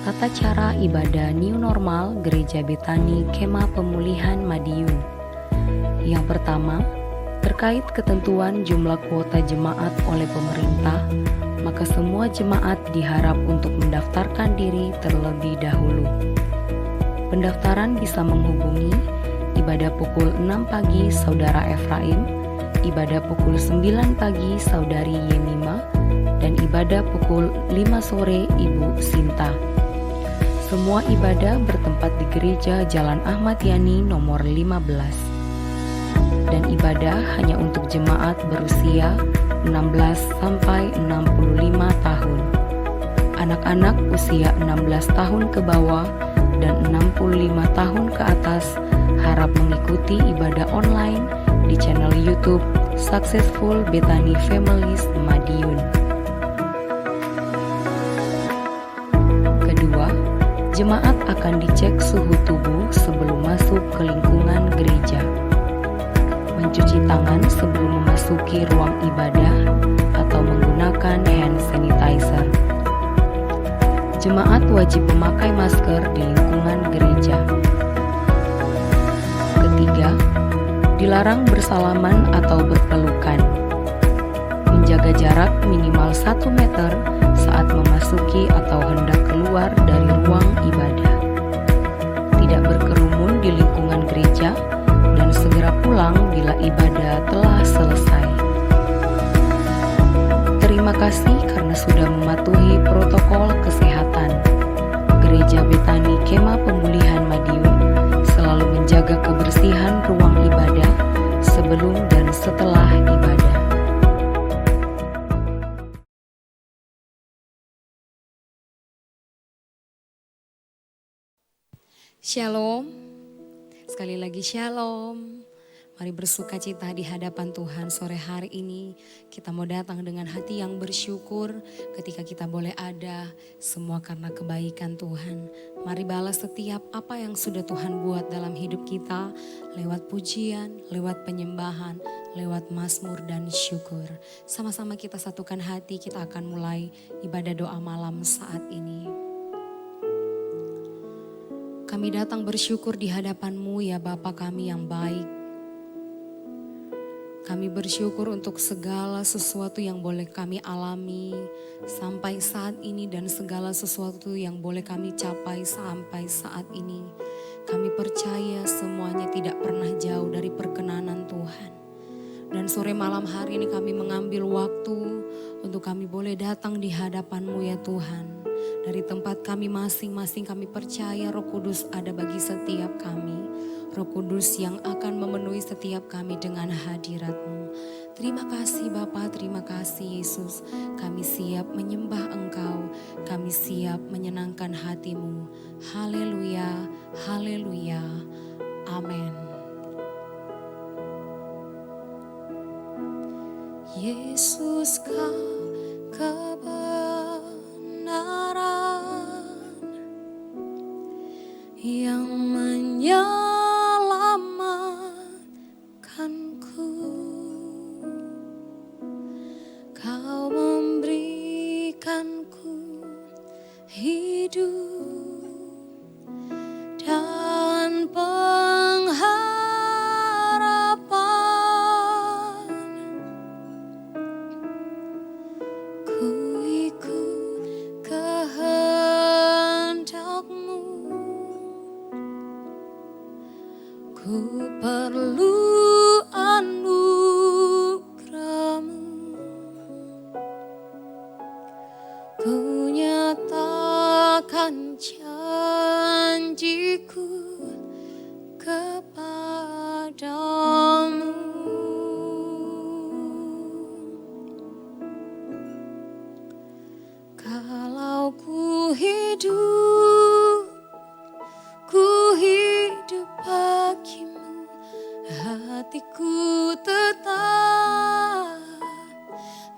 Tata cara ibadah New Normal Gereja Betani Kemah Pemulihan Madiun. Yang pertama, terkait ketentuan jumlah kuota jemaat oleh pemerintah, maka semua jemaat diharap untuk mendaftarkan diri terlebih dahulu. Pendaftaran bisa menghubungi ibadah pukul 6 pagi Saudara Efraim, ibadah pukul 9 pagi Saudari Yemima, dan ibadah pukul 5 sore Ibu Sinta. Semua ibadah bertempat di Gereja Jalan Ahmad Yani nomor 15. Dan ibadah hanya untuk jemaat berusia 16 sampai 65 tahun. Anak-anak usia 16 tahun ke bawah dan 65 tahun ke atas harap mengikuti ibadah online di channel YouTube Successful Betani Families Madiun. Kedua, jemaat akan dicek suhu tubuh sebelum masuk ke lingkungan gereja. Mencuci tangan sebelum memasuki ruang ibadah atau menggunakan hand sanitizer. Jemaat wajib memakai masker di lingkungan gereja. Ketiga, dilarang bersalaman atau berpelukan. Menjaga jarak minimal 1 meter saat memasuki atau hendak keluar dari ruang ibadah. Tidak berkerumun di lingkungan gereja dan segera pulang bila ibadah telah selesai. Terima kasih karena sudah mematuhi protokol kesehatan. Gereja Betani Kemah Pemulihan Madiun selalu menjaga kebersihan ruang ibadah sebelum dan setelah ibadah. Shalom, sekali lagi shalom. Mari bersuka cita di hadapan Tuhan sore hari ini. Kita mau datang dengan hati yang bersyukur ketika kita boleh ada, semua karena kebaikan Tuhan. Mari balas setiap apa yang sudah Tuhan buat dalam hidup kita, lewat pujian, lewat penyembahan, lewat mazmur dan syukur. Sama-sama kita satukan hati, kita akan mulai ibadah doa malam saat ini. Kami datang bersyukur di hadapan-Mu ya Bapa kami yang baik. Kami bersyukur untuk segala sesuatu yang boleh kami alami sampai saat ini dan segala sesuatu yang boleh kami capai sampai saat ini. Kami percaya semuanya tidak pernah jauh dari perkenanan Tuhan. Dan sore malam hari ini kami mengambil waktu untuk kami boleh datang di hadapan-Mu ya Tuhan. Dari tempat kami masing-masing kami percaya Roh Kudus ada bagi setiap kami. Roh Kudus yang akan memenuhi setiap kami dengan hadirat-Mu. Terima kasih Bapa, terima kasih Yesus. Kami siap menyembah Engkau, kami siap menyenangkan hati-Mu. Haleluya, haleluya, amin. Yesus Kau kebenaran yang menyelamatkanku. Kau memberikanku hidup dan pengharapan. Ku ikut kehendak-Mu. Ku perlu anugerah-Mu. Ku nyatakan janjiku kepadamu. Kalau ku hidup bagimu, hatiku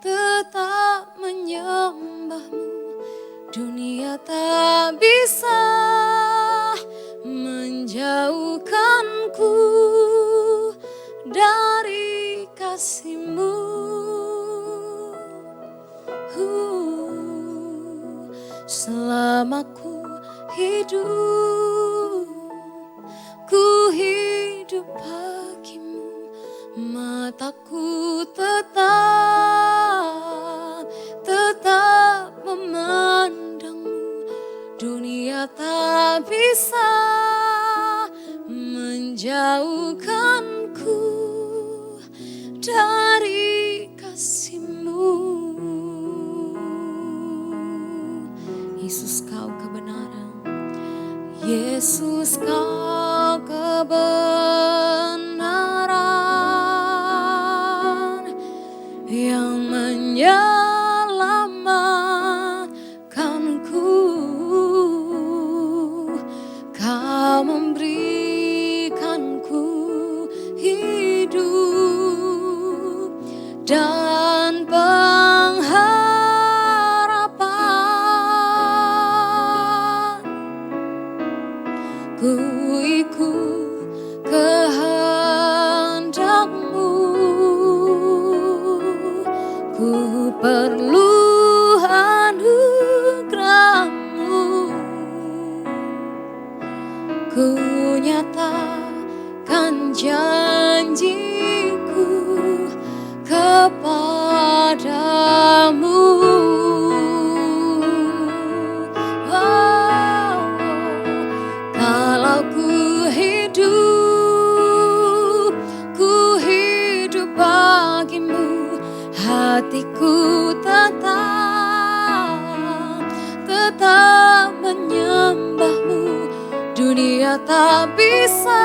tetap menyembah-Mu. Dunia tak bisa menjauhkanku dari kasih-Mu. Selama ku hidup, ku hidup bagimu. Mataku tetap memandangmu. Dunia tak bisa menjauhkanku dari kasih-Mu. Yesus, Kau kebenaran. Yesus, Kau kebenaran yang menyelamatkanku. Kau memberikanku hidup dan pengharapan. Ku ikut kehendak-Mu, ku perlu anugerah-Mu. Ku nyatakan janjiku kepadamu. Oh, kalau ku hidup bagimu. Hatiku tetap menyembah-Mu. Dunia tak bisa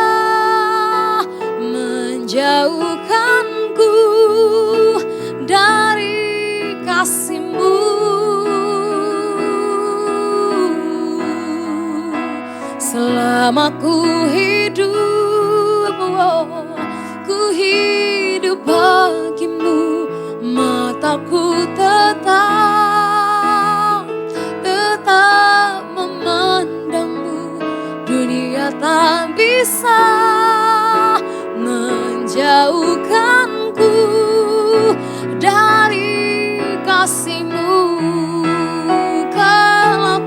menjauhkanku dari kasih-Mu. Selama ku hidup, ku hidup bagimu. Mataku tetap memandangmu. Dunia tak bisa menjauhkanku dari kasih-Mu. Kalau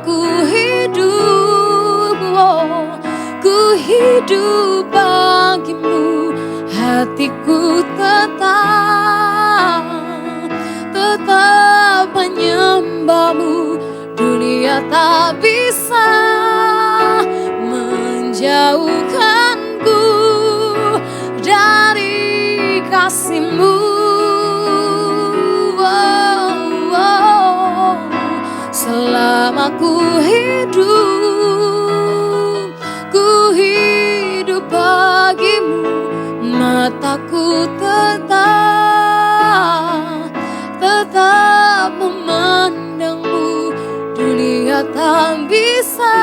ku hidup, ku hidup bagimu. Hatiku tetap menyembah-Mu. Dunia tak bisa menjauhkanku dari kasih-Mu. Selama ku hidup bagimu. Mataku tetap memandang-Mu. Dunia tak bisa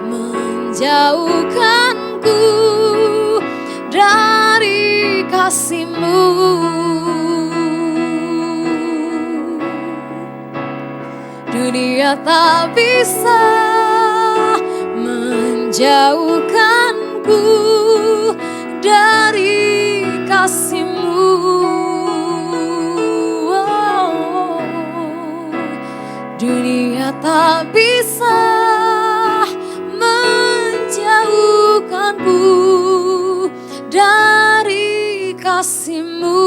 menjauhkanku dari kasih-Mu. Dunia tak bisa menjauhkanku dari kasih-Mu. Dunia tak bisa menjauhkanku dari kasih-Mu.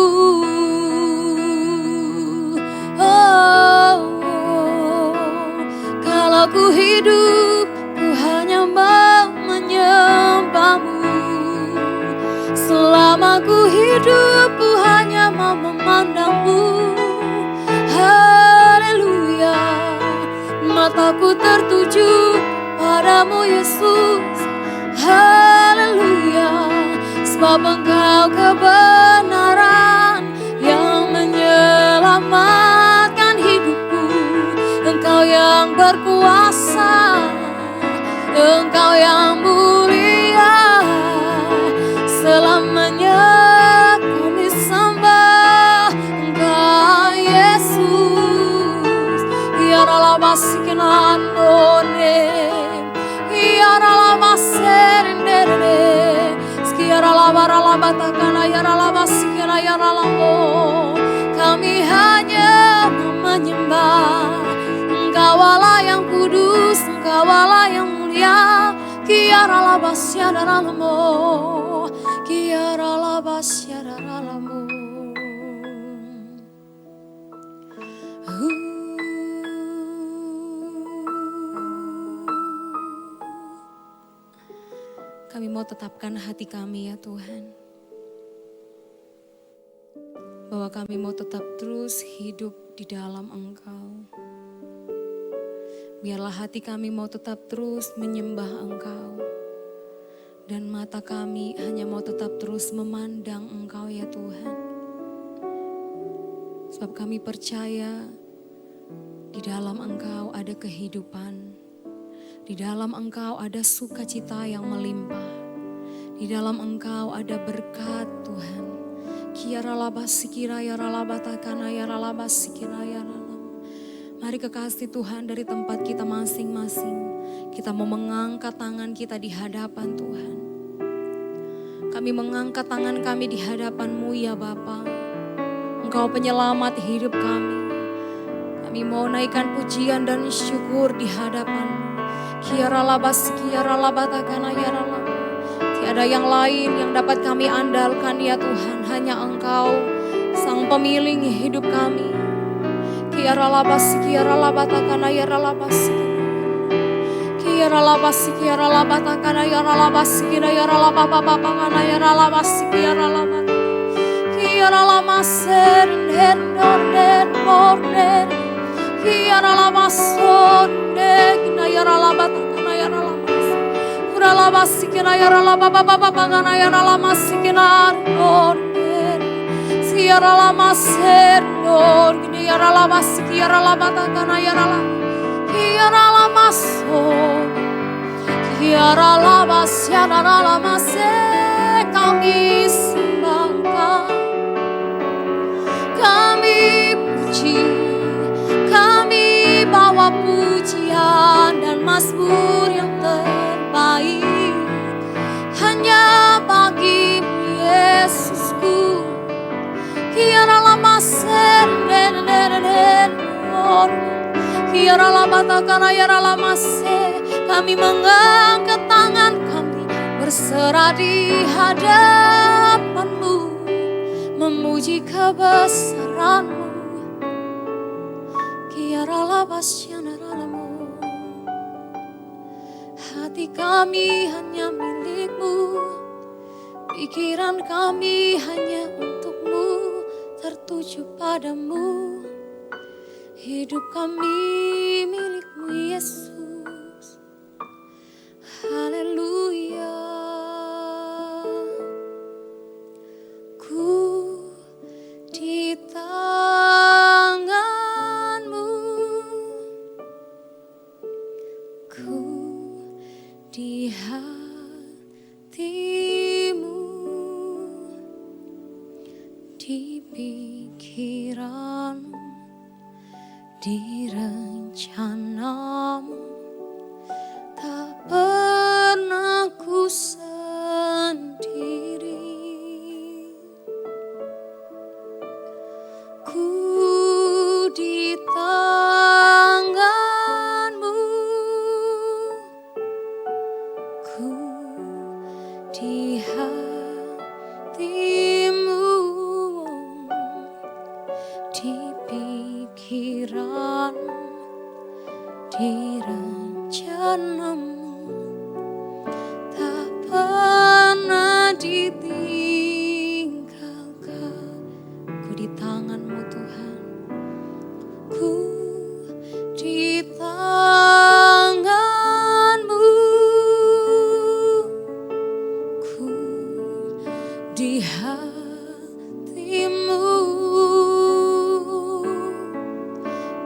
Kalau ku hidup, ku hanya mau menyembah-Mu. Selama ku hidup, ku hanya mau memandang-Mu. Haleluya. Mataku tertuju padamu Yesus. Haleluya. Sebab Engkau kebenaran yang menyelamatkan hidupku. Engkau yang berkuasa, Engkau yang mulia. Selamanya kami sembah Engkau Yesus. Ya Rala Masikinandone, Ya Rala Maserendere, Ya Rala Barala Batakana, Ya Rala Masikina, Ya Rala Mo. Kami hanya menyembah Bawalah yang mulia, Kiara labasya daralamo, Kiara labasya daralamo. Kami mau tetapkan hati kami ya Tuhan, bahwa kami mau tetap terus hidup di dalam Engkau. Biarlah hati kami mau tetap terus menyembah Engkau, dan mata kami hanya mau tetap terus memandang Engkau ya Tuhan. Sebab kami percaya di dalam Engkau ada kehidupan, di dalam Engkau ada sukacita yang melimpah, di dalam Engkau ada berkat Tuhan. Kiara labasi kiraya ralabatakana ya ralabasi kiraya ralam. Mari kekasih Tuhan, dari tempat kita masing-masing, kita mau mengangkat tangan kita di hadapan Tuhan. Kami mengangkat tangan kami di hadapan-Mu ya Bapa. Engkau penyelamat hidup kami. Kami mau naikkan pujian dan syukur di hadapan-Mu. Kiara labasi kiara labatakana ya ralam. Tiada yang lain yang dapat kami andalkan ya Tuhan, hanya Engkau, Sang Pemilik hidup kami. Kiara labasi kiara labatakana ya ralabasi. Kiara labasi kiara labatakana ya ralabasi kiara ralabababakana ya ralabasi kiara labat. Kiara lamaser hendor den border. Kiara lamasor den ya ralabatakana ya ralabasi. Ralabasi kiraya ralababababakana ya ralamasi kinar order. Siara lamaser dor gini ya ralabasi kiara labatakana ya ralam. Kiara lamasor kiara labas ya ralamase. Kami sembahkan, kami puji, kami bawa pujian dan mazmur yang terbaik hanya bagi-Mu Yesusku. Kiara lama seren kiara lama takana ya lama se. Kami mengangkat tangan kami berserah di hadapan-Mu, memuji kebesaran-Mu. Kiara labasya naralamu. Hati kami hanya milik-Mu, pikiran kami hanya untuk-Mu, tertuju padamu. Hidup kami milik-Mu Yesus. Haleluya. Ku di tangan-Mu, ku di hati-Mu, di pikiran-Mu, di rencana-Mu. Tak pernah ku sendiri. Ku di tangan-Mu, ku di hati-Mu, di pikiran, di rencana-Mu. Tak pernah ditinggalkan. Ku di tangan-Mu Tuhan, ku di tangan-Mu, ku di hati-Mu,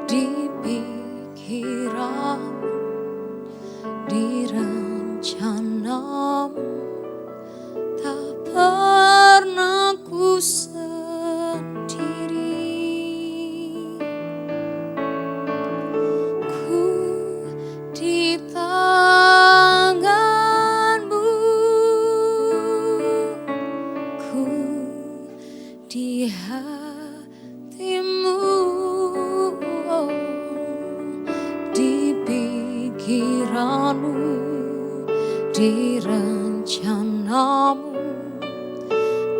di pikiran, di rencana-Mu. Tak pernah ku sendiri. Ku di tangan-Mu, ku di hati-Mu, di pikiran, pikiranmu, di rencanamu,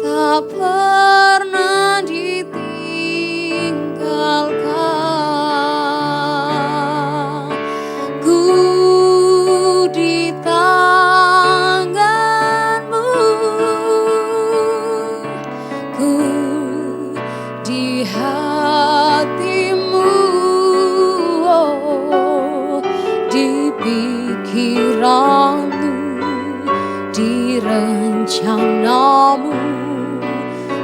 tak pernah ditinggalkan. Ku di tanganmu, ku di hatimu, oh, di pikiranmu, di rencanamu,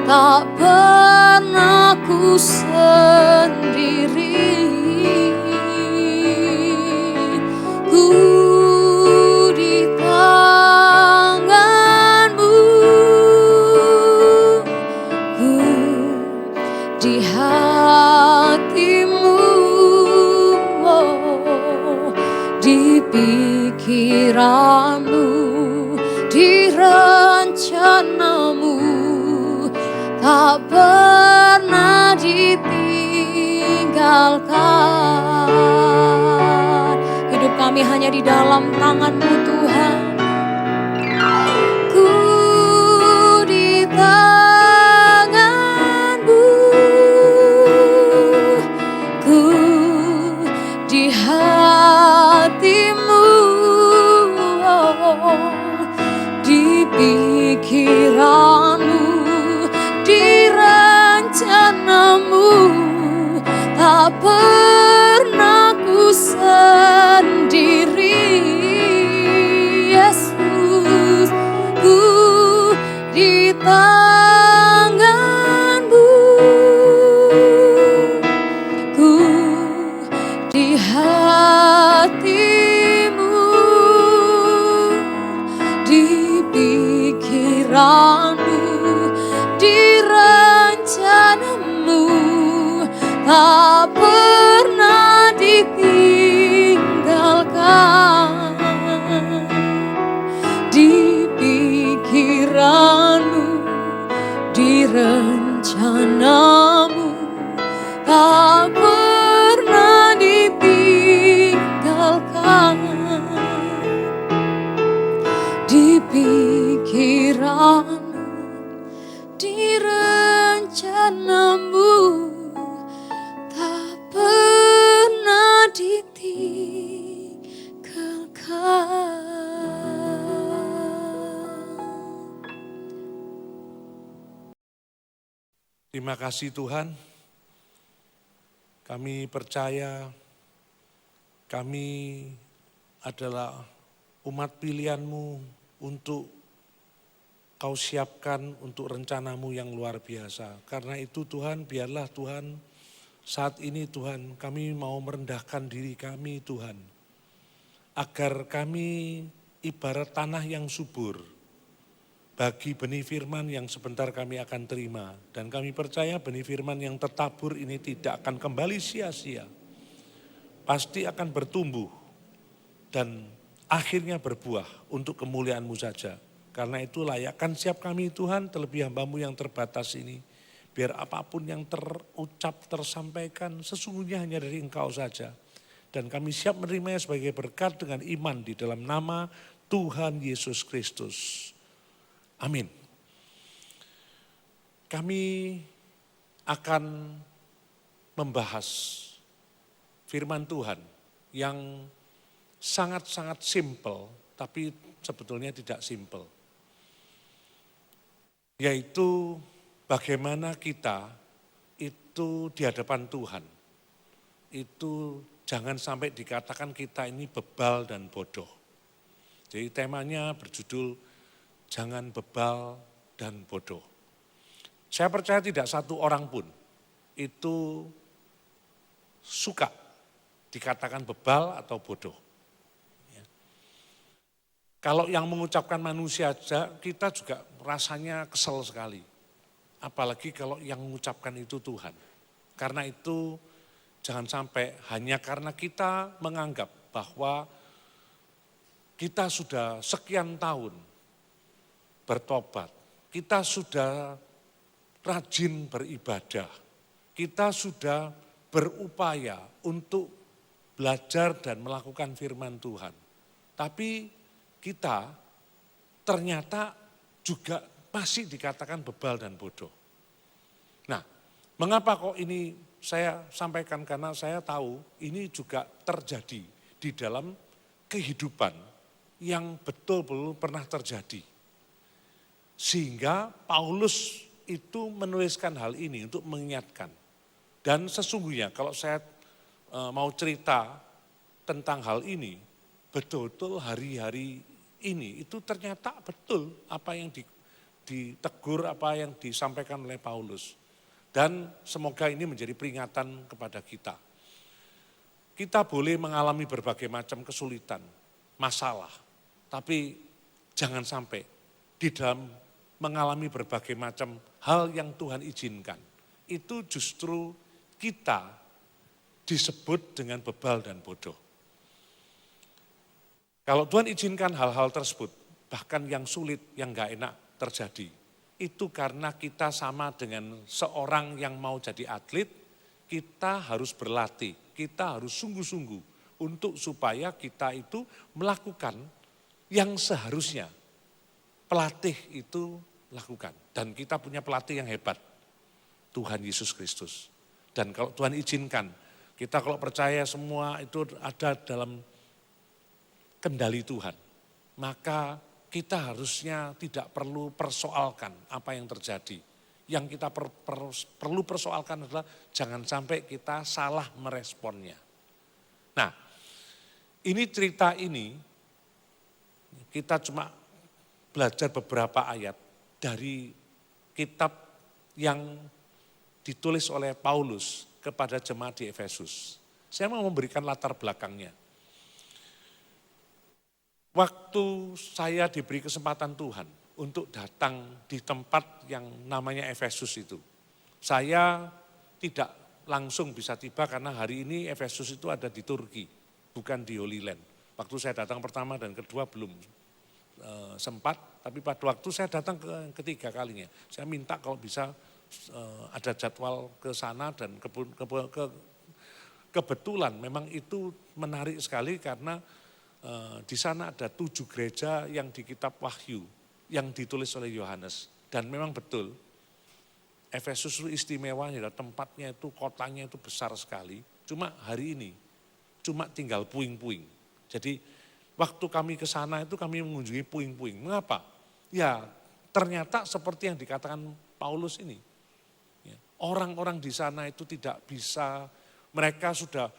tak pernah ku sendiri. Ku di tanganmu, ku di hatimu, oh, di pikiranmu, di rencanamu, tak pernah ditinggalkan. Hidup kami hanya di dalam tangan-Mu Tuhan. Ku di tangan-Mu, ku di hatimu, oh, di pikiranmu, di rencanamu, tak pernah ku sendiri. Yesus, ku di tangan-Mu, ku di hatimu, di pikiranmu, di rencanamu, tak pernah ditinggalkan. Di pikiranmu, di rencanamu, tak pernah ditinggalkan. Di pikiranmu, di rencanamu, tak pernah ditinggalkan. Terima kasih Tuhan, kami percaya kami adalah umat pilihan-Mu untuk Kau siapkan untuk rencana-Mu yang luar biasa. Karena itu Tuhan, biarlah Tuhan saat ini Tuhan kami mau merendahkan diri kami Tuhan. Agar kami ibarat tanah yang subur bagi benih firman yang sebentar kami akan terima. Dan kami percaya benih firman yang tertabur ini tidak akan kembali sia-sia. Pasti akan bertumbuh dan akhirnya berbuah untuk kemuliaan-Mu saja. Karena itu layakkan siap kami Tuhan, terlebih hamba-Mu yang terbatas ini. Biar apapun yang terucap, tersampaikan sesungguhnya hanya dari Engkau saja. Dan kami siap menerimanya sebagai berkat dengan iman di dalam nama Tuhan Yesus Kristus. Amin. Kami akan membahas firman Tuhan yang sangat-sangat simpel, tapi sebetulnya tidak simpel. Yaitu bagaimana kita itu di hadapan Tuhan, itu jangan sampai dikatakan kita ini bebal dan bodoh. Jadi temanya berjudul jangan bebal dan bodoh. Saya percaya tidak satu orang pun itu suka dikatakan bebal atau bodoh. Kalau yang mengucapkan manusia saja, kita juga rasanya kesel sekali. Apalagi kalau yang mengucapkan itu Tuhan. Karena itu jangan sampai hanya karena kita menganggap bahwa kita sudah sekian tahun bertobat. Kita sudah rajin beribadah. Kita sudah berupaya untuk belajar dan melakukan firman Tuhan. Tapi kita ternyata juga masih dikatakan bebal dan bodoh. Nah, mengapa kok ini saya sampaikan? Karena saya tahu ini juga terjadi di dalam kehidupan yang betul-betul pernah terjadi. Sehingga Paulus itu menuliskan hal ini untuk mengingatkan. Dan sesungguhnya kalau saya mau cerita tentang hal ini, betul-betul hari-hari ini itu ternyata betul apa yang ditegur, apa yang disampaikan oleh Paulus. Dan semoga ini menjadi peringatan kepada kita. Kita boleh mengalami berbagai macam kesulitan, masalah. Tapi jangan sampai di dalam mengalami berbagai macam hal yang Tuhan izinkan. Itu justru kita disebut dengan bebal dan bodoh. Kalau Tuhan izinkan hal-hal tersebut, bahkan yang sulit, yang gak enak terjadi, itu karena kita sama dengan seorang yang mau jadi atlet, kita harus berlatih, kita harus sungguh-sungguh untuk supaya kita itu melakukan yang seharusnya pelatih itu lakukan. Dan kita punya pelatih yang hebat, Tuhan Yesus Kristus. Dan kalau Tuhan izinkan, kita kalau percaya semua itu ada dalam kendali Tuhan, maka kita harusnya tidak perlu persoalkan apa yang terjadi. Yang kita perlu persoalkan adalah jangan sampai kita salah meresponnya. Nah, ini cerita ini kita cuma belajar beberapa ayat dari kitab yang ditulis oleh Paulus kepada jemaat di Efesus. Saya mau memberikan latar belakangnya. Waktu saya diberi kesempatan Tuhan untuk datang di tempat yang namanya Efesus itu, saya tidak langsung bisa tiba karena hari ini Efesus itu ada di Turki, bukan di Holy Land. Waktu saya datang pertama dan kedua belum sempat, tapi pada waktu saya datang ketiga kalinya, saya minta kalau bisa ada jadwal ke sana dan kebetulan memang itu menarik sekali karena di sana ada 7 gereja yang di kitab Wahyu yang ditulis oleh Yohanes. Dan memang betul, Efesus itu istimewa, tempatnya itu, kotanya itu besar sekali. Cuma hari ini, cuma tinggal puing-puing. Jadi waktu kami ke sana itu kami mengunjungi puing-puing. Mengapa? Ya ternyata seperti yang dikatakan Paulus ini. Orang-orang di sana itu tidak bisa, mereka sudah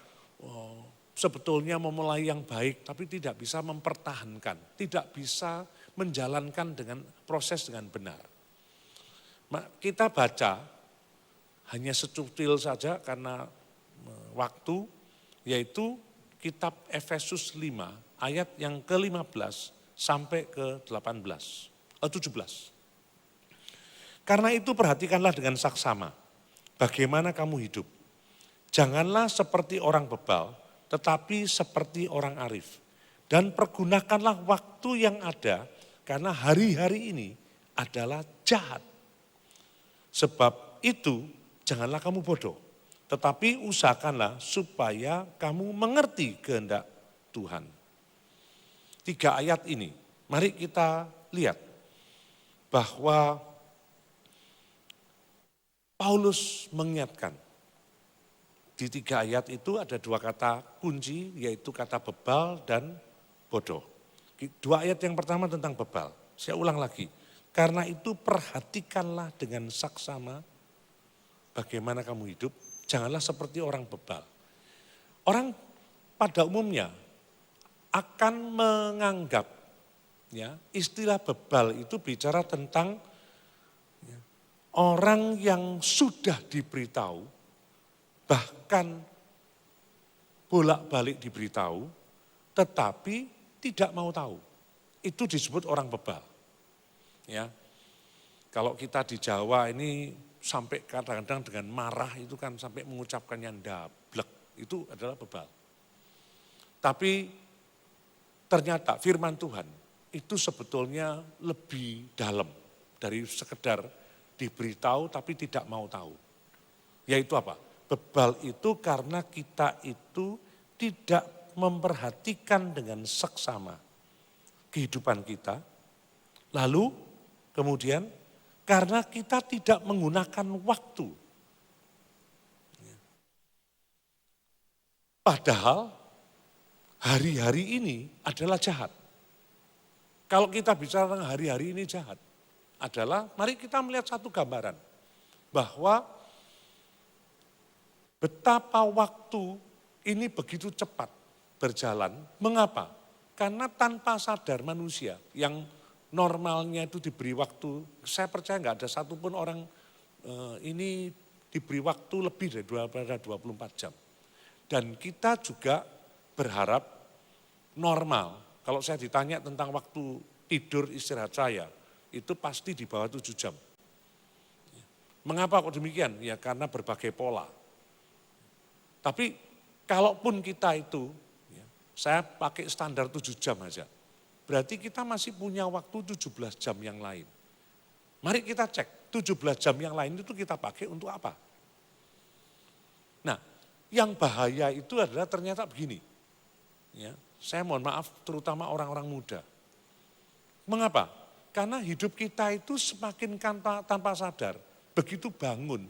sebetulnya memulai yang baik, tapi tidak bisa mempertahankan, tidak bisa menjalankan dengan proses dengan benar. Kita baca hanya secutil saja karena waktu, yaitu kitab Efesus 5 ayat yang ke-15 sampai ke-17. Karena itu perhatikanlah dengan saksama bagaimana kamu hidup. Janganlah seperti orang bebal, tetapi seperti orang arif. Dan pergunakanlah waktu yang ada, karena hari-hari ini adalah jahat. Sebab itu janganlah kamu bodoh, tetapi usahakanlah supaya kamu mengerti kehendak Tuhan. 3 ayat ini, mari kita lihat bahwa Paulus mengingatkan. Di 3 ayat itu ada 2 kata kunci, yaitu kata bebal dan bodoh. 2 ayat yang pertama tentang bebal. Saya ulang lagi. Karena itu perhatikanlah dengan saksama bagaimana kamu hidup. Janganlah seperti orang bebal. Orang pada umumnya akan menganggap ya, istilah bebal itu bicara tentang ya, orang yang sudah diberitahu, bahkan bolak-balik diberitahu, tetapi tidak mau tahu. Itu disebut orang bebal. Ya, kalau kita di Jawa ini sampai kadang-kadang dengan marah itu kan sampai mengucapkannya ndablek, itu adalah bebal. Tapi ternyata firman Tuhan itu sebetulnya lebih dalam dari sekedar diberitahu tapi tidak mau tahu. Yaitu apa? Bebal itu karena kita itu tidak memperhatikan dengan seksama kehidupan kita, lalu kemudian karena kita tidak menggunakan waktu. Padahal hari-hari ini adalah jahat. Kalau kita bicara tentang hari-hari ini jahat, adalah mari kita melihat satu gambaran. Bahwa betapa waktu ini begitu cepat berjalan. Mengapa? Karena tanpa sadar manusia yang normalnya itu diberi waktu, saya percaya nggak ada satupun orang ini diberi waktu lebih daripada 24 jam. Dan kita juga berharap normal. Kalau saya ditanya tentang waktu tidur istirahat saya, itu pasti di bawah 7 jam. Mengapa kok demikian? Ya karena berbagai pola. Tapi kalaupun kita itu, saya pakai standar 7 jam aja. Berarti kita masih punya waktu 17 jam yang lain. Mari kita cek, 17 jam yang lain itu kita pakai untuk apa? Nah, yang bahaya itu adalah ternyata begini. Ya, saya mohon maaf terutama orang-orang muda. Mengapa? Karena hidup kita itu semakin tanpa sadar. Begitu bangun,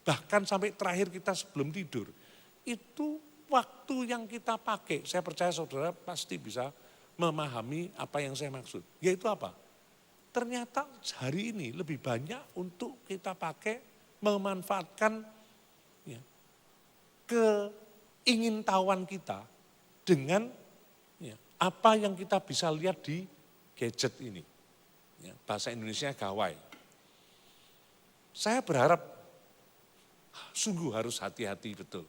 bahkan sampai terakhir kita sebelum tidur. Itu waktu yang kita pakai. Saya percaya saudara pasti bisa memahami apa yang saya maksud. Yaitu apa? Ternyata hari ini lebih banyak untuk kita pakai memanfaatkan keingintahuan kita dengan apa yang kita bisa lihat di gadget ini. Bahasa Indonesia gawai. Saya berharap sungguh harus hati-hati betul.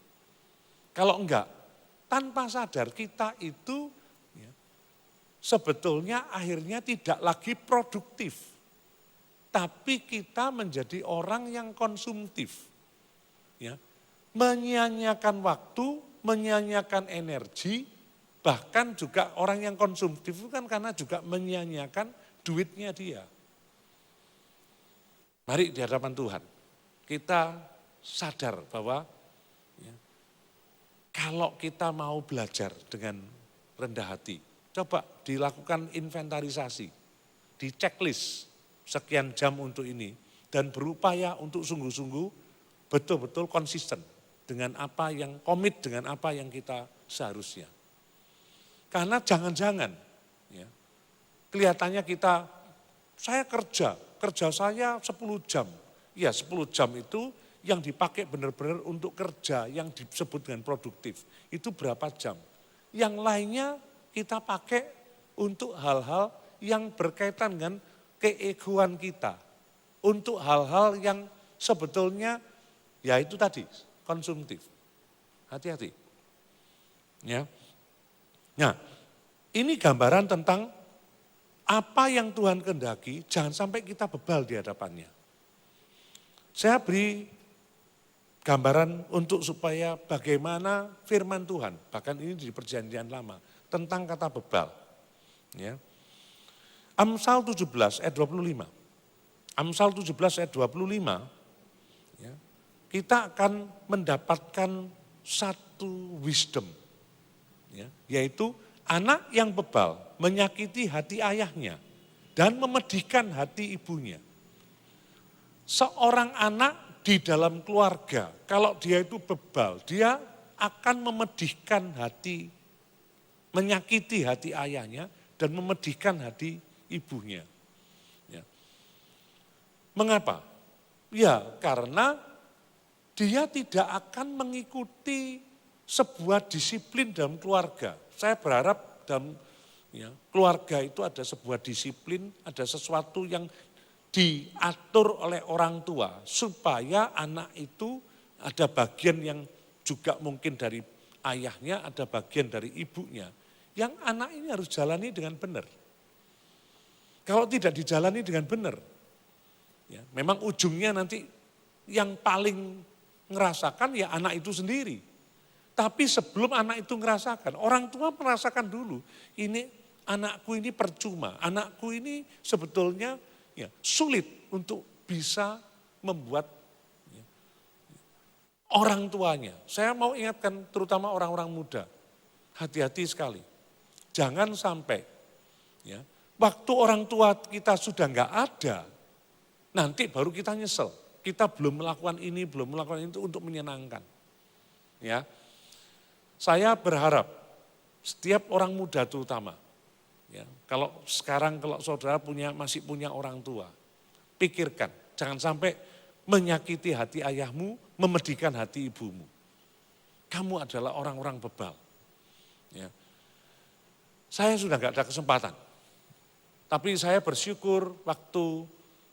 Kalau enggak, tanpa sadar kita itu sebetulnya akhirnya tidak lagi produktif. Tapi kita menjadi orang yang konsumtif. Menyia-nyiakan waktu, menyia-nyiakan energi, bahkan juga orang yang konsumtif itu kan karena juga menyia-nyiakan duitnya dia. Mari di hadapan Tuhan, kita sadar bahwa kalau kita mau belajar dengan rendah hati, coba dilakukan inventarisasi, di checklist sekian jam untuk ini, dan berupaya untuk sungguh-sungguh betul-betul konsisten dengan apa yang komit dengan apa yang kita seharusnya. Karena jangan-jangan kelihatannya saya kerja saya 10 jam. Ya 10 jam itu yang dipakai benar-benar untuk kerja yang disebut dengan produktif. Itu berapa jam. Yang lainnya kita pakai untuk hal-hal yang berkaitan dengan keegoan kita. Untuk hal-hal yang sebetulnya ya itu tadi konsumtif. Hati-hati. Ya. Nah, ini gambaran tentang apa yang Tuhan kehendaki, jangan sampai kita bebal di hadapannya. Saya beri gambaran untuk supaya bagaimana firman Tuhan, bahkan ini di perjanjian lama, tentang kata bebal. Ya. Amsal 17 ayat 25. Amsal 17 ayat 25, kita akan mendapatkan satu wisdom, yaitu anak yang bebal menyakiti hati ayahnya dan memedihkan hati ibunya. Seorang anak di dalam keluarga, kalau dia itu bebal, dia akan memedihkan hati, menyakiti hati ayahnya dan memedihkan hati ibunya. Mengapa? Ya karena dia tidak akan mengikuti sebuah disiplin dalam keluarga. Saya berharap dalam keluarga itu ada sebuah disiplin, ada sesuatu yang diatur oleh orang tua. Supaya anak itu ada bagian yang juga mungkin dari ayahnya, ada bagian dari ibunya. Yang anak ini harus jalani dengan benar. Kalau tidak dijalani dengan benar, memang ujungnya nanti yang paling ngerasakan ya anak itu sendiri. Tapi sebelum anak itu ngerasakan, orang tua merasakan dulu, ini anakku ini percuma, anakku ini sebetulnya sulit untuk bisa membuat orang tuanya. Saya mau ingatkan terutama orang-orang muda, hati-hati sekali. Jangan sampai ya, waktu orang tua kita sudah enggak ada, nanti baru kita nyesel. Kita belum melakukan ini, belum melakukan itu untuk menyenangkan. Ya, saya berharap setiap orang muda terutama, ya, kalau sekarang kalau saudara masih punya orang tua, pikirkan, jangan sampai menyakiti hati ayahmu, memedihkan hati ibumu. Kamu adalah orang-orang bebal. Ya. Saya sudah enggak ada kesempatan, tapi saya bersyukur waktu,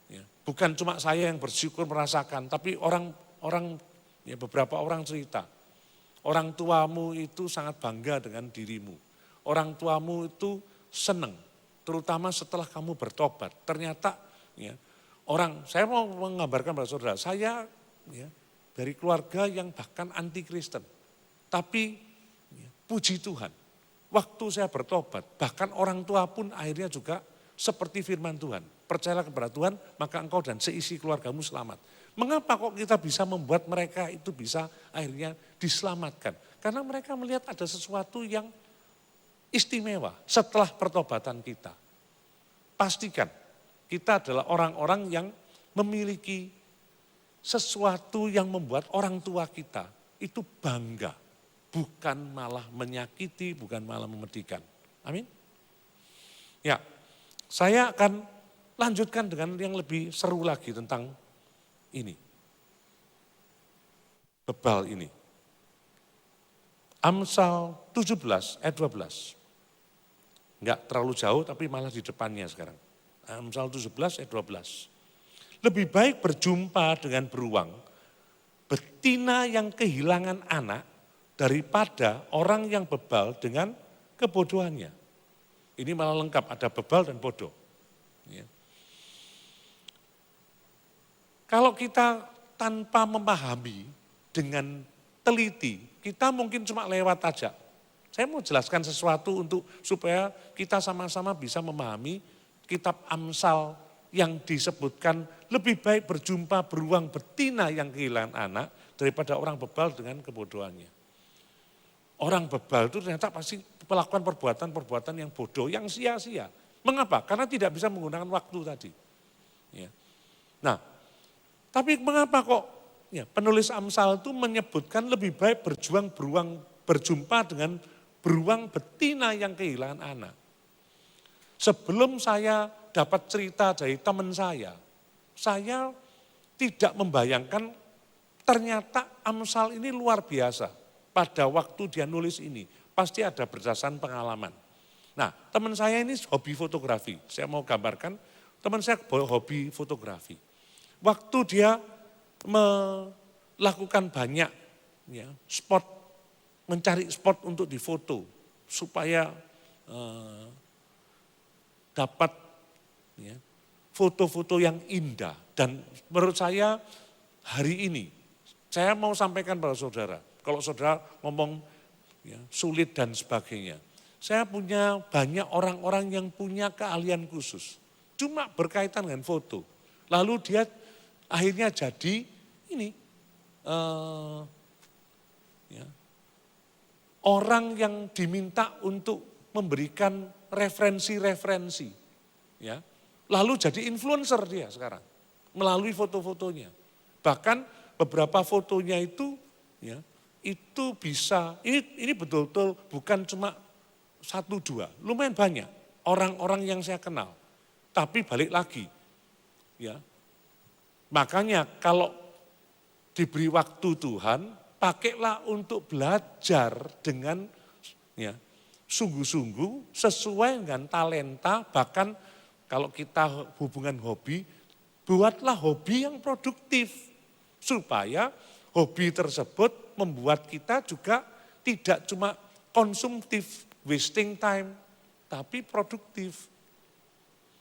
ya, bukan cuma saya yang bersyukur merasakan, tapi orang ya, beberapa orang cerita. Orang tuamu itu sangat bangga dengan dirimu. Orang tuamu itu senang, terutama setelah kamu bertobat. Ternyata ya, saya mau menggambarkan pada saudara, saya ya, dari keluarga yang bahkan anti Kristen. Tapi ya, puji Tuhan, waktu saya bertobat, bahkan orang tua pun akhirnya juga seperti firman Tuhan. Percayalah kepada Tuhan, maka engkau dan seisi keluargamu selamat. Mengapa kok kita bisa membuat mereka itu bisa akhirnya diselamatkan? Karena mereka melihat ada sesuatu yang istimewa setelah pertobatan kita. Pastikan kita adalah orang-orang yang memiliki sesuatu yang membuat orang tua kita itu bangga. Bukan malah menyakiti, bukan malah memedihkan. Amin. Ya, saya akan lanjutkan dengan yang lebih seru lagi tentang ini. Bebal ini. Amsal 17 ayat 12. Enggak terlalu jauh tapi malah di depannya sekarang. Amsal 17 ayat 12. Lebih baik berjumpa dengan beruang, betina yang kehilangan anak, daripada orang yang bebal dengan kebodohannya. Ini malah lengkap, ada bebal dan bodoh. Ya. Kalau kita tanpa memahami dengan teliti, kita mungkin cuma lewat aja. Saya mau jelaskan sesuatu supaya kita sama-sama bisa memahami kitab Amsal yang disebutkan lebih baik berjumpa beruang betina yang kehilangan anak daripada orang bebal dengan kebodohannya. Orang bebal itu ternyata pasti melakukan perbuatan-perbuatan yang bodoh, yang sia-sia. Mengapa? Karena tidak bisa menggunakan waktu tadi. Ya. Nah, tapi mengapa kok ya, penulis Amsal itu menyebutkan lebih baik berjumpa dengan beruang betina yang kehilangan anak. Sebelum saya dapat cerita dari teman saya tidak membayangkan ternyata Amsal ini luar biasa. Pada waktu dia nulis ini, pasti ada berdasarkan pengalaman. Nah, teman saya ini hobi fotografi. Saya mau gambarkan, teman saya hobi fotografi. Waktu dia melakukan banyak ya, mencari spot untuk difoto, supaya dapat ya, foto-foto yang indah. Dan menurut saya hari ini, saya mau sampaikan pada saudara, kalau saudara ngomong ya, sulit dan sebagainya, saya punya banyak orang-orang yang punya keahlian khusus, cuma berkaitan dengan foto. Lalu dia akhirnya jadi ini ya, orang yang diminta untuk memberikan referensi-referensi, ya. Lalu jadi influencer dia sekarang melalui foto-fotonya. Bahkan beberapa fotonya itu, ya, itu bisa ini betul-betul bukan cuma 1-2, lumayan banyak orang-orang yang saya kenal. Tapi balik lagi, ya. Makanya kalau diberi waktu Tuhan, pakailah untuk belajar dengan ya, sungguh-sungguh sesuai dengan talenta, bahkan kalau kita hubungan hobi, buatlah hobi yang produktif. Supaya hobi tersebut membuat kita juga tidak cuma konsumtif, wasting time, tapi produktif.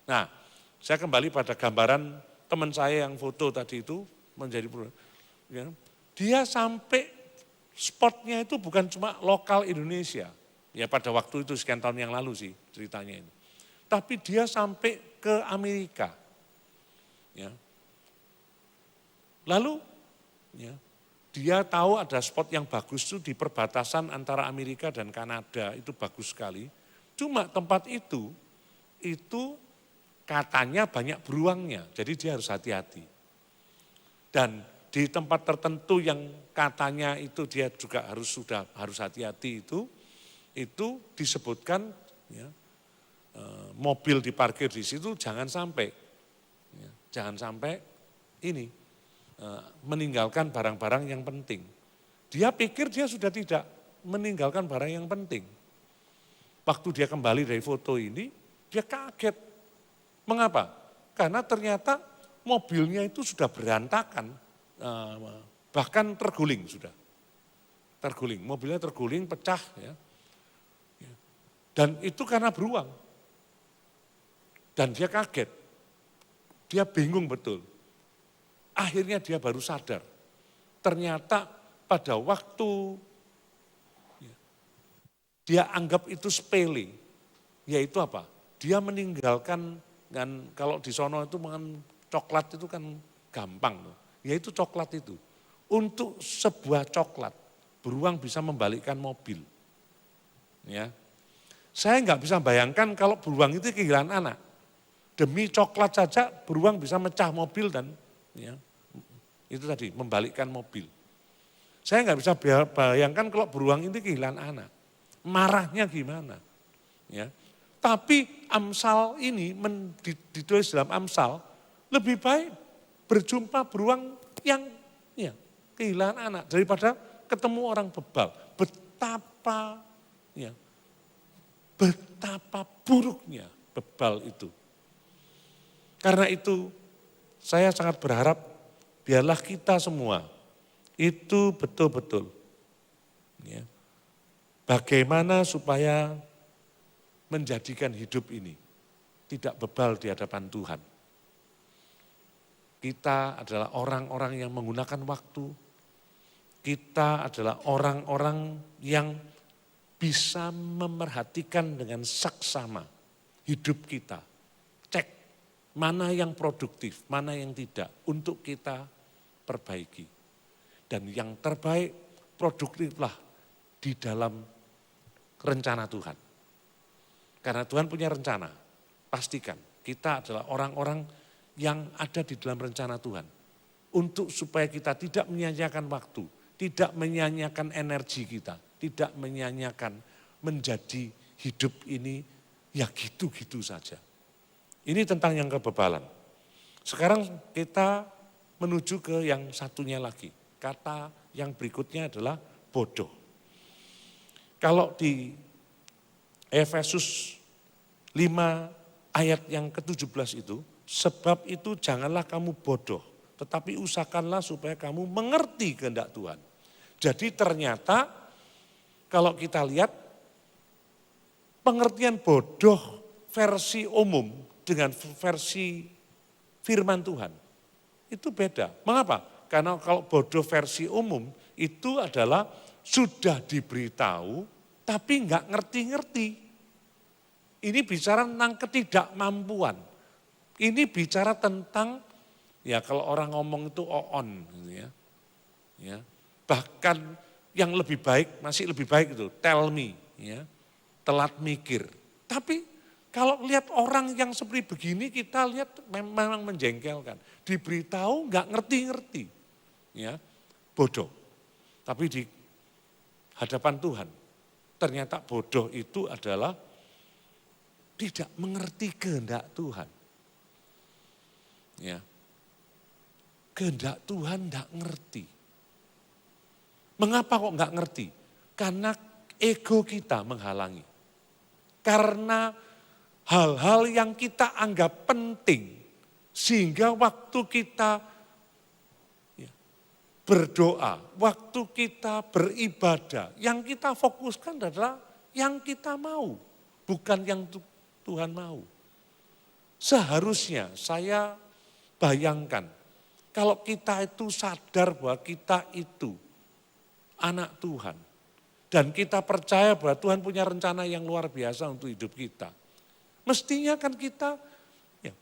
Nah, saya kembali pada gambaran teman saya yang foto tadi itu menjadi ya, dia sampai spotnya itu bukan cuma lokal Indonesia. Ya pada waktu itu sekian tahun yang lalu sih ceritanya ini. Tapi dia sampai ke Amerika. Ya. Lalu ya, Dia tahu ada spot yang bagus itu di perbatasan antara Amerika dan Kanada, itu bagus sekali. Cuma tempat itu katanya banyak beruangnya, jadi dia harus hati-hati. Dan di tempat tertentu yang katanya itu dia juga harus hati-hati itu disebutkan ya, mobil diparkir di situ jangan sampai meninggalkan barang-barang yang penting. Dia pikir dia sudah tidak meninggalkan barang yang penting. Waktu dia kembali dari foto ini, dia kaget. Mengapa? Karena ternyata mobilnya itu sudah berantakan, bahkan terguling sudah. Terguling, mobilnya terguling, pecah. Ya. Dan itu karena beruang. Dan dia kaget, dia bingung betul. Akhirnya dia baru sadar, ternyata pada waktu dia anggap itu sepele, yaitu apa? Dia meninggalkan, kan kalau di sono itu makan coklat itu kan gampang, yaitu coklat itu. Untuk sebuah coklat, beruang bisa membalikkan mobil. Ya, saya nggak bisa bayangkan kalau beruang itu kehilangan anak. Demi coklat saja beruang bisa mecah mobil dan ya, itu tadi membalikkan mobil. Saya nggak bisa bayangkan kalau beruang ini kehilangan anak. Marahnya gimana? Ya. Tapi Amsal ini ditulis dalam Amsal lebih baik berjumpa beruang yang ya, kehilangan anak daripada ketemu orang bebal. Betapa buruknya bebal itu. Karena itu saya sangat berharap biarlah kita semua itu betul-betul ya, bagaimana supaya menjadikan hidup ini tidak bebal di hadapan Tuhan. Kita adalah orang-orang yang menggunakan waktu, kita adalah orang-orang yang bisa memerhatikan dengan saksama hidup kita. Cek mana yang produktif, mana yang tidak, untuk kita perbaiki. Dan yang terbaik, produktiflah di dalam rencana Tuhan. Karena Tuhan punya rencana, pastikan kita adalah orang-orang yang ada di dalam rencana Tuhan. Untuk supaya kita tidak menyia-nyiakan waktu, tidak menyia-nyiakan energi kita, tidak menyia-nyiakan menjadi hidup ini ya gitu-gitu saja. Ini tentang yang kebebalan. Sekarang kita menuju ke yang satunya lagi. Kata yang berikutnya adalah bodoh. Kalau di Efesus 5 ayat yang ke-17 itu, sebab itu janganlah kamu bodoh, tetapi usahakanlah supaya kamu mengerti kehendak Tuhan. Jadi ternyata kalau kita lihat pengertian bodoh versi umum dengan versi firman Tuhan, itu beda. Mengapa? Karena kalau bodoh versi umum itu adalah sudah diberitahu tapi enggak ngerti-ngerti. Ini bicara tentang ketidakmampuan. Ini bicara tentang, ya kalau orang ngomong itu on, gitu ya. Ya. Bahkan yang lebih baik, masih lebih baik itu, tell me, ya. Telat mikir. Tapi kalau lihat orang yang seperti begini, kita lihat memang menjengkelkan. Diberitahu nggak ngerti-ngerti, ya bodoh. Tapi di hadapan Tuhan, ternyata bodoh itu adalah tidak mengerti kehendak Tuhan. Ya, kehendak Tuhan nggak ngerti. Mengapa kok nggak ngerti? Karena ego kita menghalangi. Karena hal-hal yang kita anggap penting, sehingga waktu kita berdoa, waktu kita beribadah, yang kita fokuskan adalah yang kita mau, bukan yang Tuhan mau. Seharusnya saya bayangkan, kalau kita itu sadar bahwa kita itu anak Tuhan, dan kita percaya bahwa Tuhan punya rencana yang luar biasa untuk hidup kita. Mestinya kan kita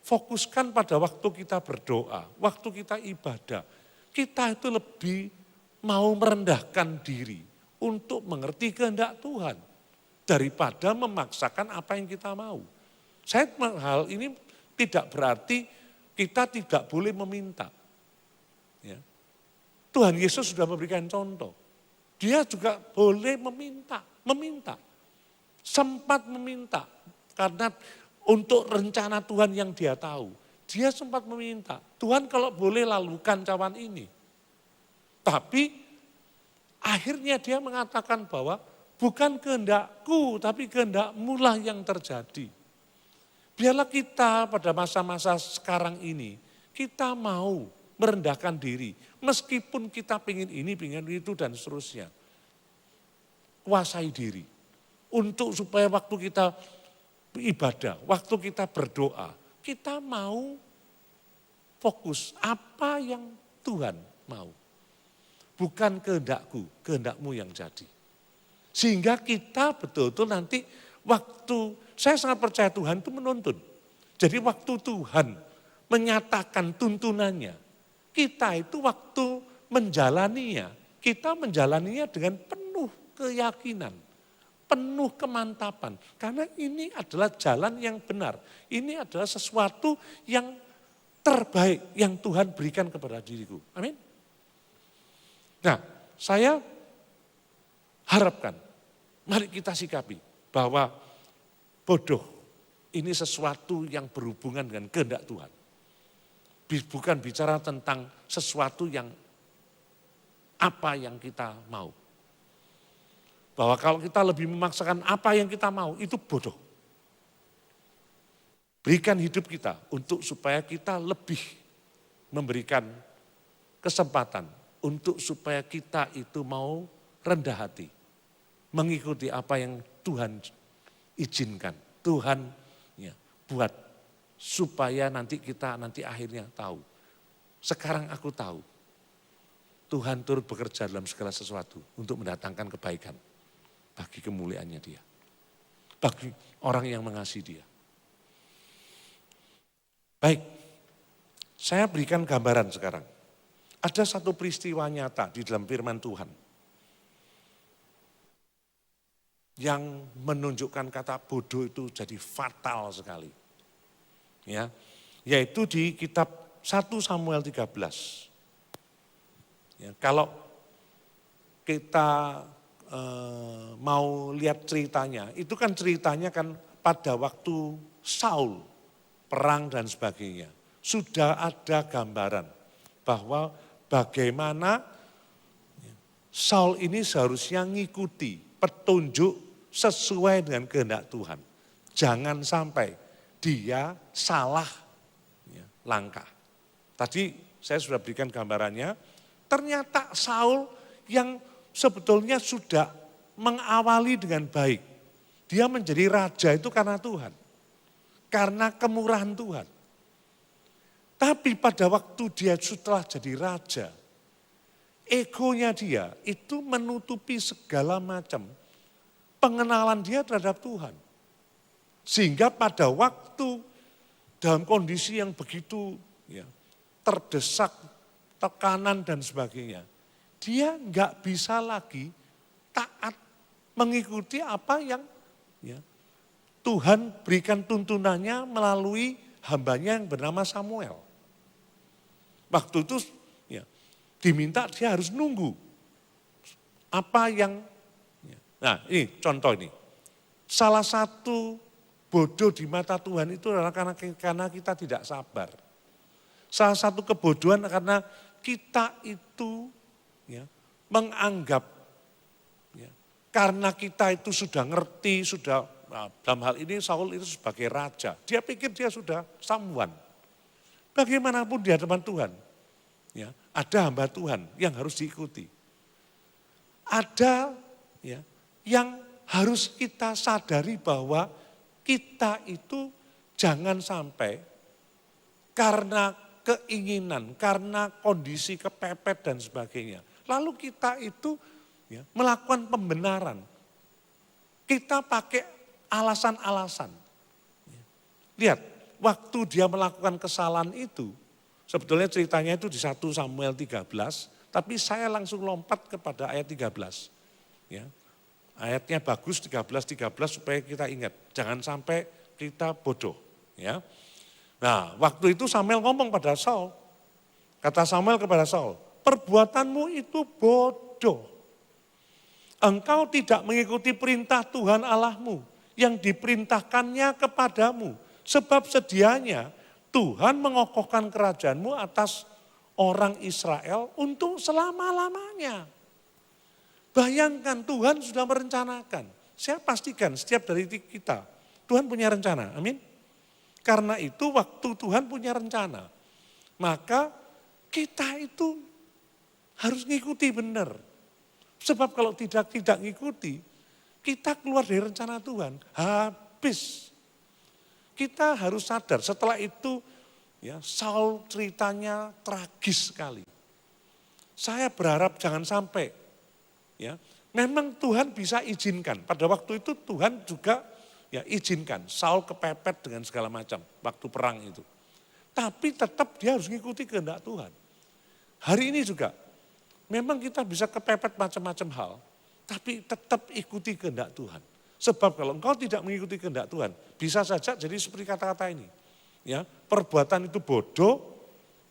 fokuskan pada waktu kita berdoa, waktu kita ibadah. Kita itu lebih mau merendahkan diri untuk mengerti kehendak Tuhan daripada memaksakan apa yang kita mau. Hal ini tidak berarti kita tidak boleh meminta. Ya. Tuhan Yesus sudah memberikan contoh. Dia juga boleh meminta. Sempat meminta karena untuk rencana Tuhan yang dia tahu. Dia sempat meminta, Tuhan kalau boleh lalukan cawan ini. Tapi akhirnya dia mengatakan bahwa bukan kehendakku tapi kehendakmu lah yang terjadi. Biarlah kita pada masa-masa sekarang ini, kita mau merendahkan diri. Meskipun kita pengen ini, pengen itu dan seterusnya. Kuasai diri. Untuk supaya waktu kita ibadah, waktu kita berdoa, kita mau fokus apa yang Tuhan mau. Bukan kehendakku, kehendakmu yang jadi. Sehingga kita betul-betul nanti waktu, saya sangat percaya Tuhan itu menuntun. Jadi waktu Tuhan menyatakan tuntunannya, kita itu waktu menjalaninya, kita menjalaninya dengan penuh keyakinan, penuh kemantapan. Karena ini adalah jalan yang benar. Ini adalah sesuatu yang terbaik yang Tuhan berikan kepada diriku. Amin. Nah, saya harapkan, mari kita sikapi bahwa bodoh ini sesuatu yang berhubungan dengan kehendak Tuhan. Bukan bicara tentang sesuatu yang apa yang kita mau. Bahwa kalau kita lebih memaksakan apa yang kita mau, itu bodoh. Berikan hidup kita untuk supaya kita lebih memberikan kesempatan untuk supaya kita itu mau rendah hati. Mengikuti apa yang Tuhan izinkan. Tuhan ya, buat supaya nanti kita akhirnya tahu. Sekarang aku tahu. Tuhan turut bekerja dalam segala sesuatu untuk mendatangkan kebaikan bagi kemuliaannya dia. Bagi orang yang mengasihi dia. Baik, saya berikan gambaran sekarang. Ada satu peristiwa nyata di dalam firman Tuhan yang menunjukkan kata bodoh itu jadi fatal sekali. Ya, yaitu di kitab 1 Samuel 13. Ya, kalau kita mau lihat ceritanya, itu kan ceritanya kan pada waktu Saul perang dan sebagainya. Sudah ada gambaran bahwa bagaimana Saul ini seharusnya ngikuti petunjuk sesuai dengan kehendak Tuhan. Jangan sampai dia salah langkah. Tadi saya sudah berikan gambarannya, ternyata Saul yang sebetulnya sudah mengawali dengan baik. Dia menjadi raja itu karena Tuhan. Karena kemurahan Tuhan. Tapi pada waktu dia setelah jadi raja, egonya dia itu menutupi segala macam pengenalan dia terhadap Tuhan. Sehingga pada waktu dalam kondisi yang begitu terdesak, tekanan dan sebagainya, dia nggak bisa lagi taat mengikuti apa yang Tuhan berikan tuntunannya melalui hambanya yang bernama Samuel. Waktu itu diminta dia harus nunggu apa yang, nah ini contoh ini. Salah satu bodoh di mata Tuhan itu adalah karena kita tidak sabar. Salah satu kebodohan karena kita itu menganggap karena kita itu sudah ngerti, sudah dalam hal ini Saul itu sebagai raja. Dia pikir dia sudah someone. Bagaimanapun di hadapan Tuhan, ada hamba Tuhan yang harus diikuti. Ada yang harus kita sadari bahwa kita itu jangan sampai karena keinginan, karena kondisi kepepet dan sebagainya. Lalu kita itu melakukan pembenaran. Kita pakai alasan-alasan. Lihat, waktu dia melakukan kesalahan itu, sebetulnya ceritanya itu di 1 Samuel 13, Tapi saya langsung lompat kepada ayat 13. Ya. Ayatnya bagus 13 supaya kita ingat. Jangan sampai kita bodoh. Ya. Nah, waktu itu Samuel ngomong pada Saul. Kata Samuel kepada Saul, perbuatanmu itu bodoh. Engkau tidak mengikuti perintah Tuhan Allahmu yang diperintahkannya kepadamu. Sebab sedianya Tuhan mengokohkan kerajaanmu atas orang Israel untuk selama-lamanya. Bayangkan Tuhan sudah merencanakan. Saya pastikan setiap dari kita, Tuhan punya rencana, amin. Karena itu waktu Tuhan punya rencana, maka kita itu harus ngikuti benar. Sebab kalau tidak ngikuti, kita keluar dari rencana Tuhan, habis. Kita harus sadar setelah itu ya Saul ceritanya tragis sekali. Saya berharap jangan sampai ya, memang Tuhan bisa izinkan. Pada waktu itu Tuhan juga ya izinkan Saul kepepet dengan segala macam waktu perang itu. Tapi tetap dia harus mengikuti kehendak Tuhan. Hari ini juga memang kita bisa kepepet macam-macam hal, tapi tetap ikuti kehendak Tuhan. Sebab kalau engkau tidak mengikuti kehendak Tuhan, bisa saja jadi seperti kata-kata ini. Ya, perbuatan itu bodoh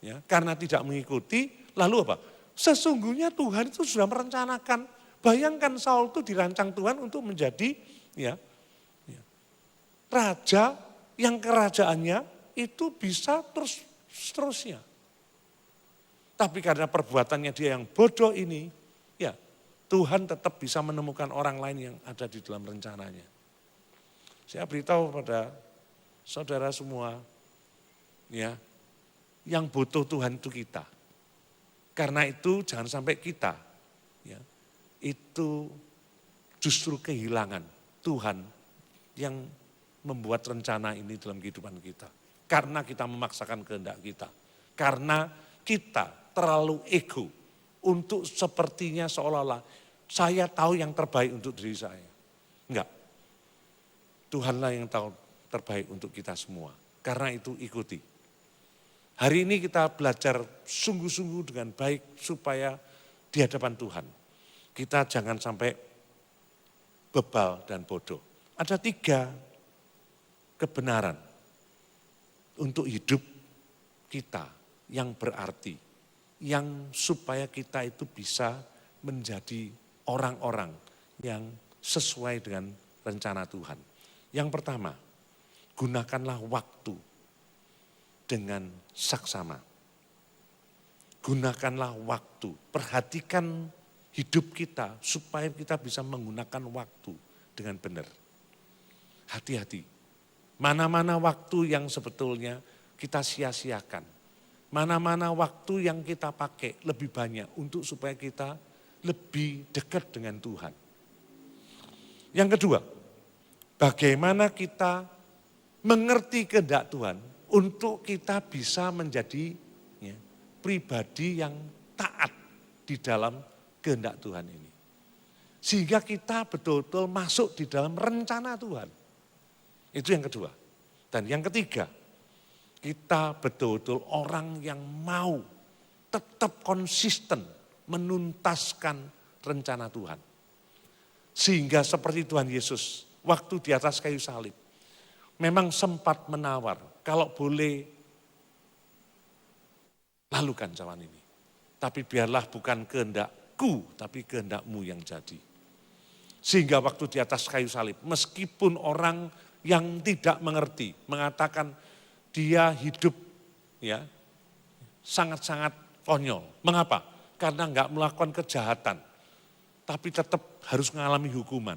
ya, karena tidak mengikuti, lalu apa? Sesungguhnya Tuhan itu sudah merencanakan. Bayangkan Saul itu dirancang Tuhan untuk menjadi ya, raja yang kerajaannya itu bisa terus-terusnya. Tapi karena perbuatannya dia yang bodoh ini, ya Tuhan tetap bisa menemukan orang lain yang ada di dalam rencananya. Saya beritahu pada saudara semua, ya, yang butuh Tuhan itu kita. Karena itu jangan sampai kita, ya, itu justru kehilangan Tuhan yang membuat rencana ini dalam kehidupan kita. Karena kita memaksakan kehendak kita. Karena kita terlalu ego untuk sepertinya seolah-olah saya tahu yang terbaik untuk diri saya. Enggak. Tuhanlah yang tahu terbaik untuk kita semua. Karena itu ikuti. Hari ini kita belajar sungguh-sungguh dengan baik supaya di hadapan Tuhan kita jangan sampai bebal dan bodoh. Ada 3 kebenaran untuk hidup kita yang berarti, yang supaya kita itu bisa menjadi orang-orang yang sesuai dengan rencana Tuhan. Yang pertama, gunakanlah waktu dengan saksama. Gunakanlah waktu, perhatikan hidup kita supaya kita bisa menggunakan waktu dengan benar. Hati-hati, mana-mana waktu yang sebetulnya kita sia-siakan. Mana-mana waktu yang kita pakai lebih banyak untuk supaya kita lebih dekat dengan Tuhan. Yang kedua, bagaimana kita mengerti kehendak Tuhan untuk kita bisa menjadi ya, pribadi yang taat di dalam kehendak Tuhan ini. Sehingga kita betul-betul masuk di dalam rencana Tuhan. Itu yang kedua. Dan yang ketiga, kita betul-betul orang yang mau tetap konsisten menuntaskan rencana Tuhan. Sehingga seperti Tuhan Yesus waktu di atas kayu salib. Memang sempat menawar, kalau boleh lalukan cawan ini. Tapi biarlah bukan kehendakku, tapi kehendakmu yang jadi. Sehingga waktu di atas kayu salib, meskipun orang yang tidak mengerti, mengatakan dia hidup ya sangat-sangat konyol. Mengapa? Karena enggak melakukan kejahatan, tapi tetap harus mengalami hukuman.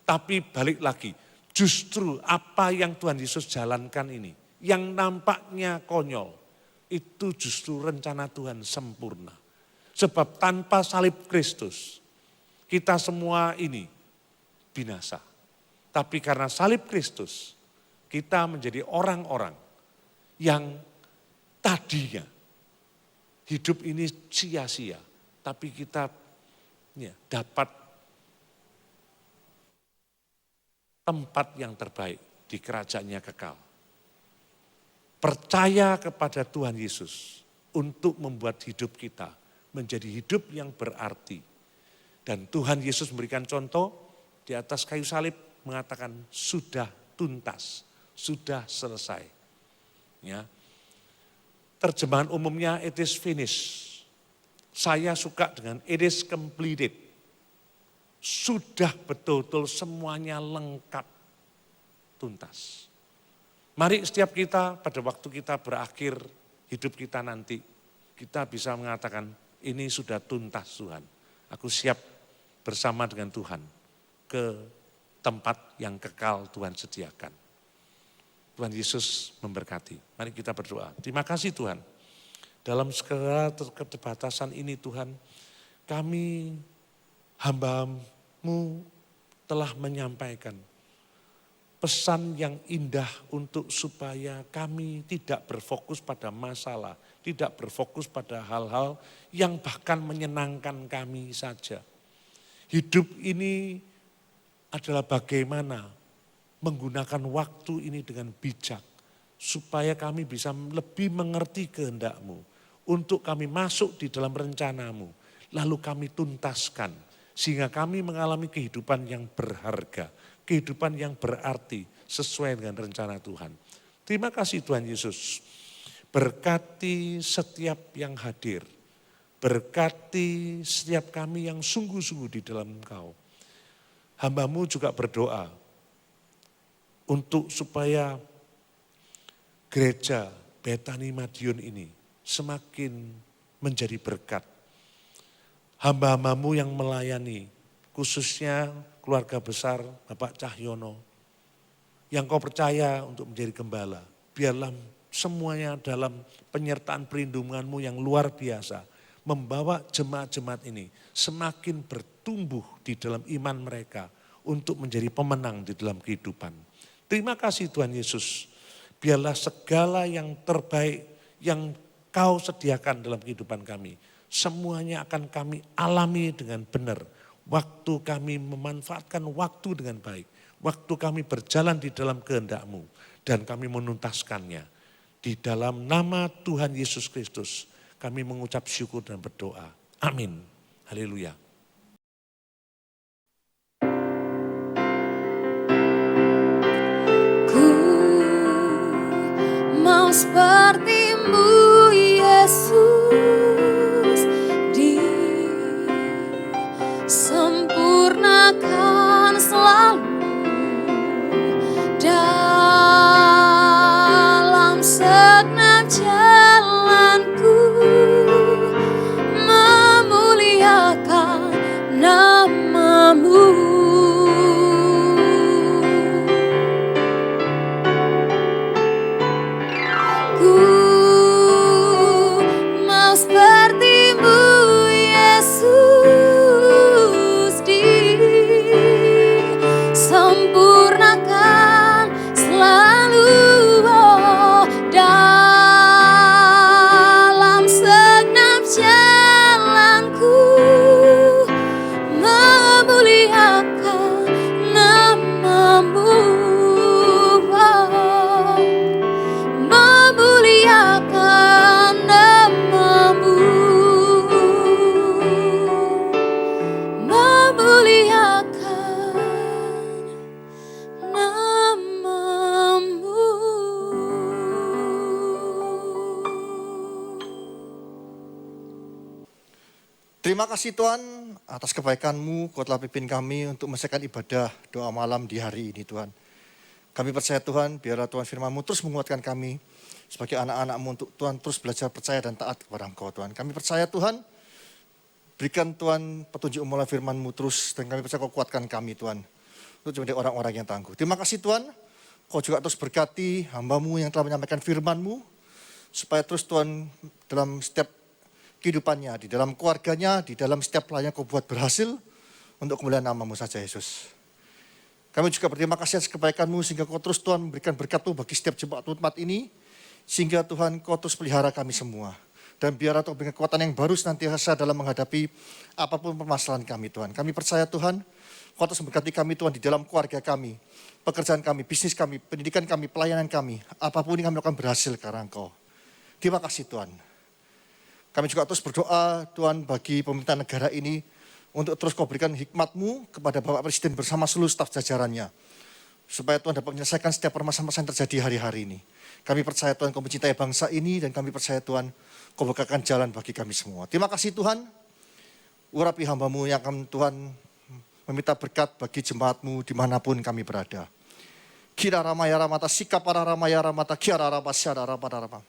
Tapi balik lagi, justru apa yang Tuhan Yesus jalankan ini, yang nampaknya konyol, itu justru rencana Tuhan sempurna. Sebab tanpa salib Kristus, kita semua ini binasa. Tapi karena salib Kristus, kita menjadi orang-orang yang tadinya hidup ini sia-sia, tapi kita ya, dapat tempat yang terbaik di kerajaannya kekal. Percaya kepada Tuhan Yesus untuk membuat hidup kita menjadi hidup yang berarti. Dan Tuhan Yesus memberikan contoh di atas kayu salib mengatakan sudah tuntas, sudah selesai. Ya. Terjemahan umumnya it is finished. Saya suka dengan it is completed. Sudah betul-betul semuanya lengkap, tuntas. Mari setiap kita pada waktu kita berakhir hidup kita nanti, kita bisa mengatakan ini sudah tuntas Tuhan. Aku siap bersama dengan Tuhan ke tempat yang kekal Tuhan sediakan. Tuhan Yesus memberkati. Mari kita berdoa. Terima kasih Tuhan. Dalam segala keterbatasan ini Tuhan, kami hamba-Mu telah menyampaikan pesan yang indah untuk supaya kami tidak berfokus pada masalah, tidak berfokus pada hal-hal yang bahkan menyenangkan kami saja. Hidup ini adalah bagaimana menggunakan waktu ini dengan bijak, supaya kami bisa lebih mengerti kehendak-Mu, untuk kami masuk di dalam rencana-Mu, lalu kami tuntaskan, sehingga kami mengalami kehidupan yang berharga, kehidupan yang berarti sesuai dengan rencana Tuhan. Terima kasih Tuhan Yesus, berkati setiap yang hadir, berkati setiap kami yang sungguh-sungguh di dalam Engkau. Hamba-Mu juga berdoa, untuk supaya gereja Betani Madiun ini semakin menjadi berkat. Hamba-Hamba-Mu yang melayani, khususnya keluarga besar Bapak Cahyono, yang Kau percaya untuk menjadi gembala. Biarlah semuanya dalam penyertaan perlindungan-Mu yang luar biasa, membawa jemaat-jemaat ini semakin bertumbuh di dalam iman mereka untuk menjadi pemenang di dalam kehidupan. Terima kasih Tuhan Yesus, biarlah segala yang terbaik yang Kau sediakan dalam kehidupan kami, semuanya akan kami alami dengan benar. Waktu kami memanfaatkan waktu dengan baik, waktu kami berjalan di dalam kehendak-Mu, dan kami menuntaskannya. Di dalam nama Tuhan Yesus Kristus, kami mengucap syukur dan berdoa. Amin. Haleluya. Mau seperti-Mu Yesus, disempurnakan selalu dalam segenap jalanku, memuliakan nama-Mu. Terima kasih Tuhan atas kebaikan-Mu, Kau telah pimpin kami untuk menyelesaikan ibadah doa malam di hari ini Tuhan. Kami percaya Tuhan, biarlah Tuhan firman-Mu terus menguatkan kami sebagai anak-anak-Mu untuk Tuhan terus belajar percaya dan taat kepada Engkau Tuhan. Kami percaya Tuhan, berikan Tuhan petunjuk mulai firman-Mu terus, dan kami percaya Kau kuatkan kami Tuhan untuk menjadi orang-orang yang tangguh. Terima kasih Tuhan, Kau juga terus berkati hamba-Mu yang telah menyampaikan firman-Mu, supaya terus Tuhan dalam setiap kehidupannya, di dalam keluarganya, di dalam setiap pelayan Kau buat berhasil untuk kemuliaan nama-Mu saja Yesus. Kami juga berterima kasih atas kebaikan-Mu sehingga Kau terus Tuhan memberikan berkat-Mu bagi setiap jemaat tempat ini, sehingga Tuhan Kau terus pelihara kami semua. Dan biarlah Tuhan berikan kekuatan yang baru senantiasa dalam menghadapi apapun permasalahan kami Tuhan. Kami percaya Tuhan, Kau terus memberkati kami Tuhan di dalam keluarga kami, pekerjaan kami, bisnis kami, pendidikan kami, pelayanan kami, apapun yang kami lakukan berhasil karena Engkau. Terima kasih Tuhan. Kami juga terus berdoa Tuhan bagi pemerintah negara ini untuk terus kau berikan hikmat-Mu kepada Bapak Presiden bersama seluruh staf jajarannya. Supaya Tuhan dapat menyelesaikan setiap permasalahan yang terjadi hari-hari ini. Kami percaya Tuhan kau mencintai bangsa ini dan kami percaya Tuhan kau bukakan jalan bagi kami semua. Terima kasih Tuhan. Urapi hamba-Mu yang akan Tuhan meminta berkat bagi jemaat-Mu dimanapun kami berada. Kira ramaya ramata, sikap para ramaya ramata, kiara rama syara rama.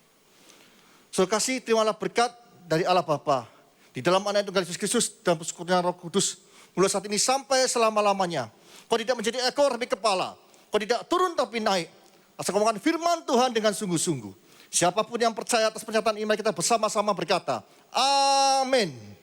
Saudara kasih, terimalah berkat dari Allah Bapa di dalam Anak Tunggal Yesus Kristus dan persekutuan Roh Kudus mulai saat ini sampai selama-lamanya. Kau tidak menjadi ekor tapi kepala, kau tidak turun tapi naik. Asal kau ngomongkan firman Tuhan dengan sungguh-sungguh. Siapapun yang percaya atas pernyataan iman kita bersama-sama berkata, amin.